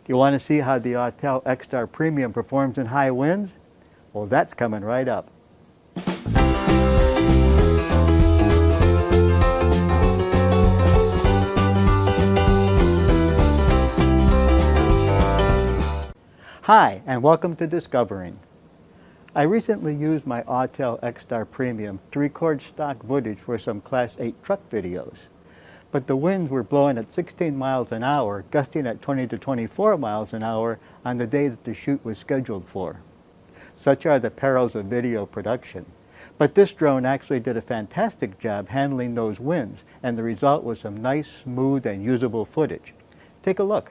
You want to see how the AUTEL X-Star Premium performs in high winds? Well, that's coming right up. Hi, and welcome to Discovering. I recently used my AUTEL X-Star Premium to record stock footage for some Class 8 truck videos. But the winds were blowing at 16 miles an hour, gusting at 20 to 24 miles an hour on the day that the shoot was scheduled for. Such are the perils of video production. But this drone actually did a fantastic job handling those winds, and the result was some nice, smooth, and usable footage. Take a look.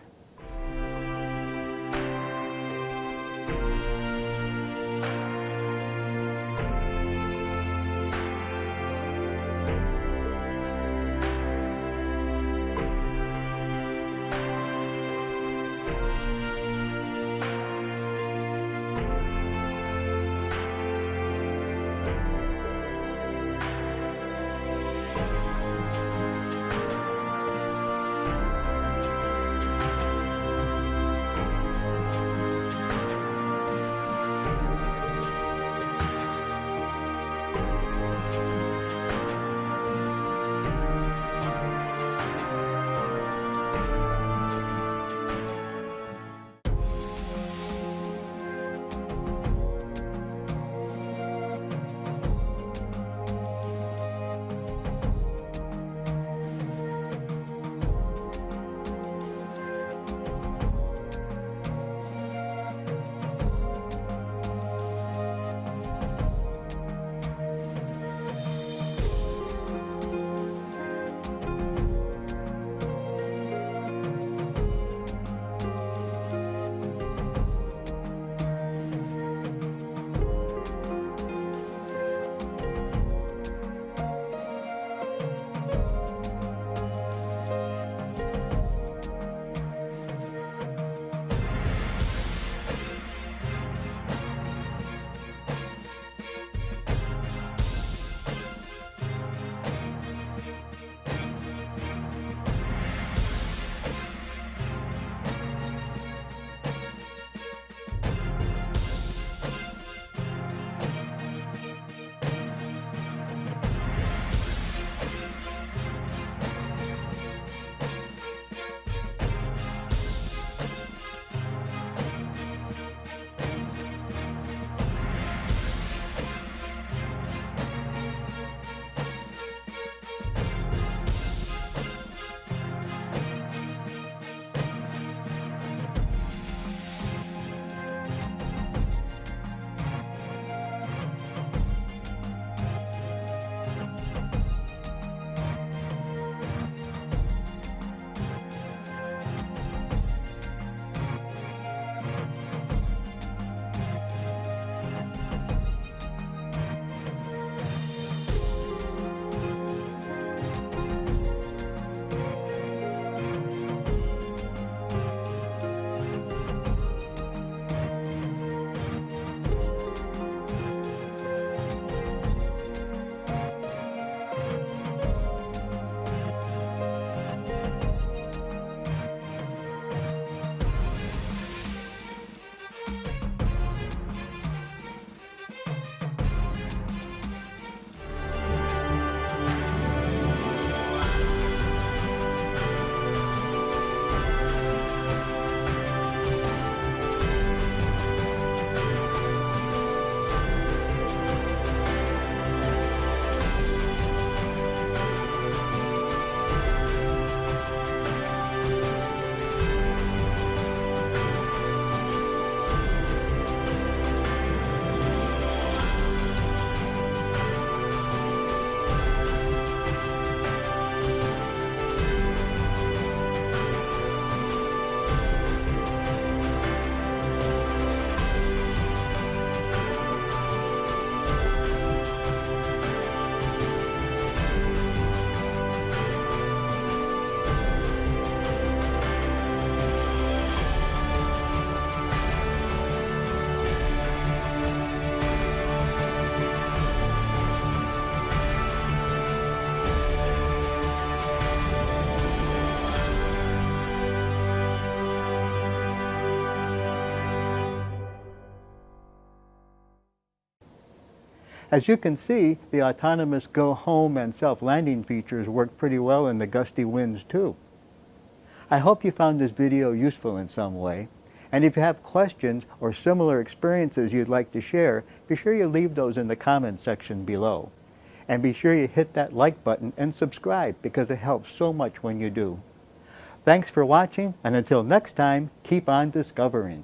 As you can see, the autonomous go home and self-landing features work pretty well in the gusty winds too. I hope you found this video useful in some way. And if you have questions or similar experiences you'd like to share, be sure you leave those in the comments section below. And be sure you hit that like button and subscribe because it helps so much when you do. Thanks for watching, and until next time, keep on discovering.